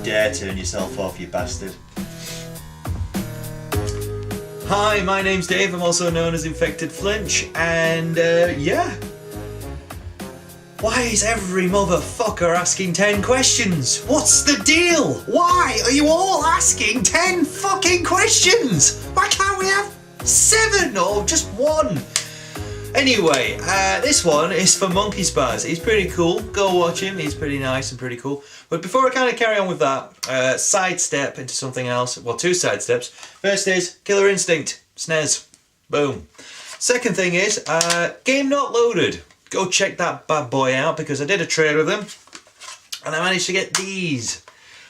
dare turn yourself off, you bastard. Hi, my name's Dave, I'm also known as Infected Flinch, and yeah. Why is every motherfucker asking 10 questions? What's the deal? Why are you all asking 10 fucking questions? Why can't we have 7 or just 1? Anyway, this one is for MonkeySpaz's. He's pretty cool. Go watch him. He's pretty nice and pretty cool. But before I kind of carry on with that, sidestep into something else. Well, 2 sidesteps. First is Killer Instinct. SNES. Boom. Second thing is GameNotLoaded. Go check that bad boy out because I did a trade with them. And I managed to get these.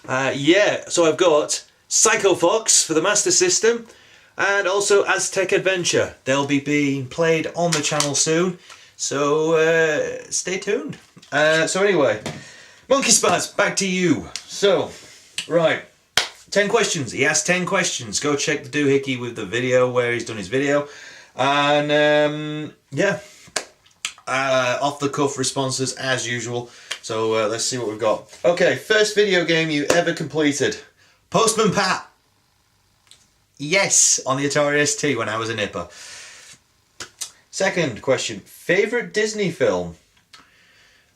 Yeah, so I've got Psycho Fox for the Master System. And also Aztec Adventure. They'll be being played on the channel soon, so stay tuned. So anyway, MonkeySpaz's, back to you. So, right, 10 questions. He asked 10 questions. Go check the doohickey with the video where he's done his video. And yeah, off the cuff responses as usual. So let's see what we've got. Okay, first video game you ever completed. Postman Pat. Yes, on the Atari ST when I was a nipper. Second question, favourite Disney film?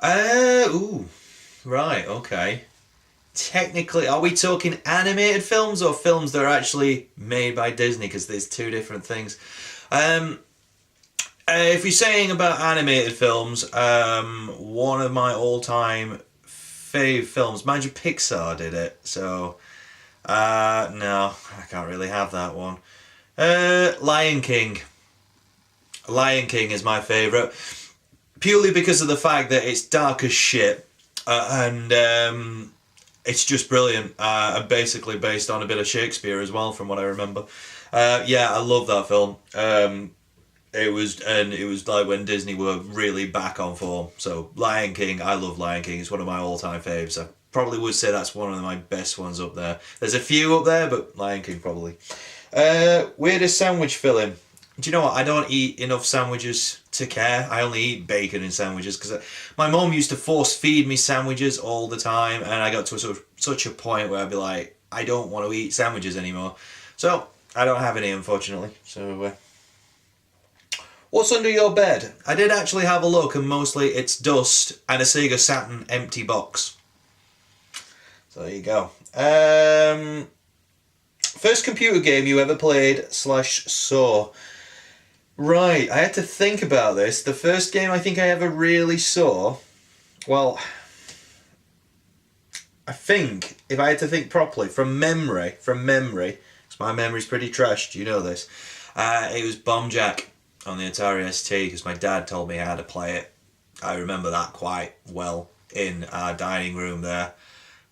Ooh, right, okay. Technically, are we talking animated films or films that are actually made by Disney? Because there's 2 different things. If you're saying about animated films, one of my all-time fave films, mind you, Pixar did it, so... no, I can't really have that one. Lion King. Lion King is my favourite. Purely because of the fact that it's dark as shit. And it's just brilliant. And basically based on a bit of Shakespeare as well, from what I remember. Yeah, I love that film. It was like when Disney were really back on form. So Lion King, I love Lion King. It's one of my all-time faves. I probably would say that's one of my best ones up there. There's a few up there, but Lion King probably. Weirdest sandwich filling. Do you know what? I don't eat enough sandwiches to care. I only eat bacon in sandwiches because my mum used to force feed me sandwiches all the time, and I got to such a point where I'd be like, I don't want to eat sandwiches anymore. So I don't have any, unfortunately. So what's under your bed? I did actually have a look, and mostly it's dust and a Sega Saturn empty box. So there you go. First computer game you ever played / saw. Right, I had to think about this. The first game I think I ever really saw, well, I think, if I had to think properly, from memory, because my memory's pretty trashed, you know this, it was Bomb Jack on the Atari ST, because my dad told me how to play it. I remember that quite well in our dining room there.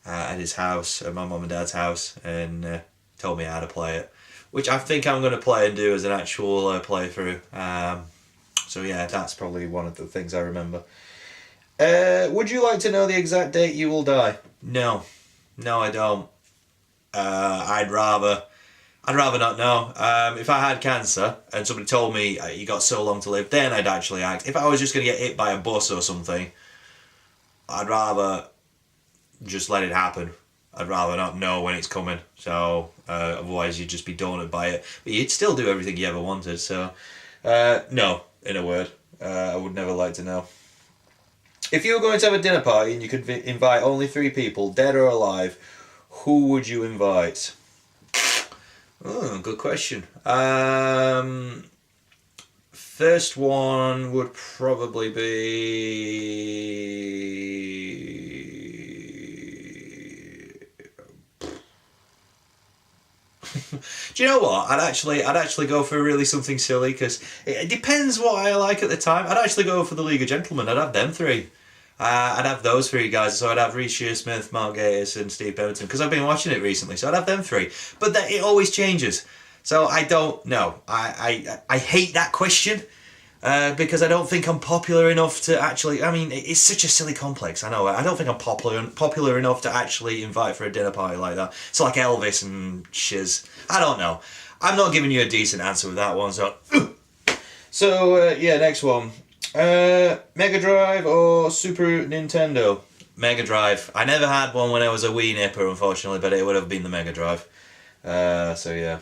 At his house, at my mum and dad's house, and told me how to play it, which I think I'm going to play and do as an actual playthrough. So yeah, that's probably one of the things I remember. Would you like to know the exact date you will die? No, I don't. I'd rather not know. If I had cancer and somebody told me you got so long to live, then I'd actually act. If I was just going to get hit by a bus or something, I'd rather just let it happen. I'd rather not know when it's coming, so otherwise you'd just be daunted by it, but you'd still do everything you ever wanted. So no, in a word, I would never like to know. If you were going to have a dinner party and you could invite only 3 people, dead or alive, who would you invite? Oh, good question. First one would probably be... Do you know what? I'd actually go for really something silly, because it depends what I like at the time. I'd actually go for the League of Gentlemen. I'd have them 3. I'd have those 3 guys. So I'd have Reece Shearsmith, Mark Gatiss, and Steve Pemberton, because I've been watching it recently. So I'd have them 3. But it always changes. So I don't know. I hate that question. Because I don't think I'm popular enough to actually... I mean, it's such a silly complex, I know. I don't think I'm popular enough to actually invite for a dinner party like that. It's like Elvis and shiz. I don't know. I'm not giving you a decent answer with that one, so... So, yeah, next one. Mega Drive or Super Nintendo? Mega Drive. I never had one when I was a wee nipper, unfortunately, but it would have been the Mega Drive. So yeah.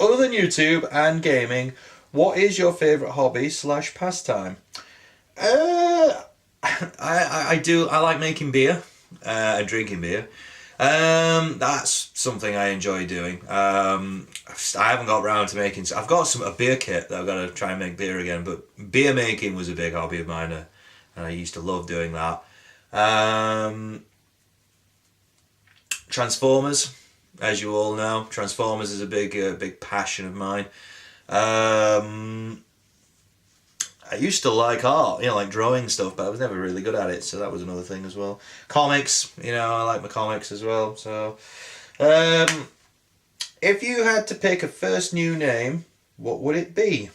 Other than YouTube and gaming, what is your favourite hobby / pastime? I like making beer and drinking beer. That's something I enjoy doing. I haven't got around to making. I've got a beer kit that I've got to try and make beer again. But beer making was a big hobby of mine, and I used to love doing that. Transformers, as you all know, Transformers is a big passion of mine. I used to like art, like drawing stuff, but I was never really good at it, so that was another thing as well. Comics, I like my comics as well. So, if you had to pick a first new name, what would it be?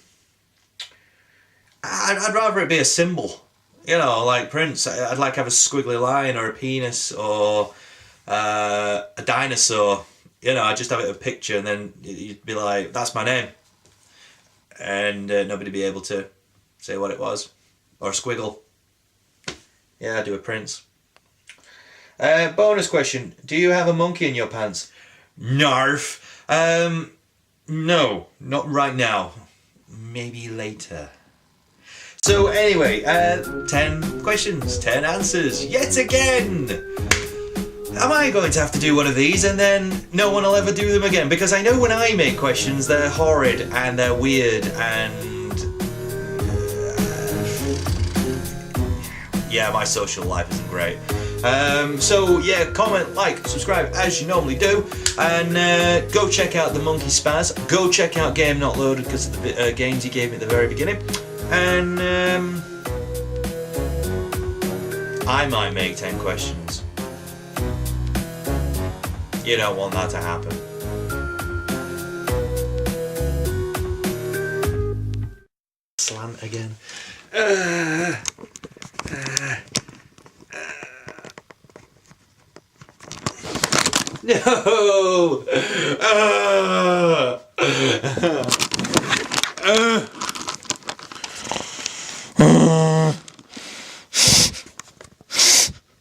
I'd rather it be a symbol, like Prince. I'd like to have a squiggly line or a penis or a dinosaur. I'd just have it a picture, and then you'd be like, that's my name. And nobody'd be able to say what it was. Or a squiggle. Yeah, I'd do a Prince. Bonus question. Do you have a monkey in your pants? Narf. No, not right now. Maybe later. So anyway, 10 questions, 10 answers, yet again! Am I going to have to do one of these and then no one will ever do them again? Because I know when I make questions, they're horrid and they're weird and... yeah, my social life isn't great. So yeah, comment, like, subscribe as you normally do, and go check out the MonkeySpaz's. Go check out GameNotLoaded because of the games he gave me at the very beginning. And I might make 10 questions. You don't want that to happen. Slant again. No!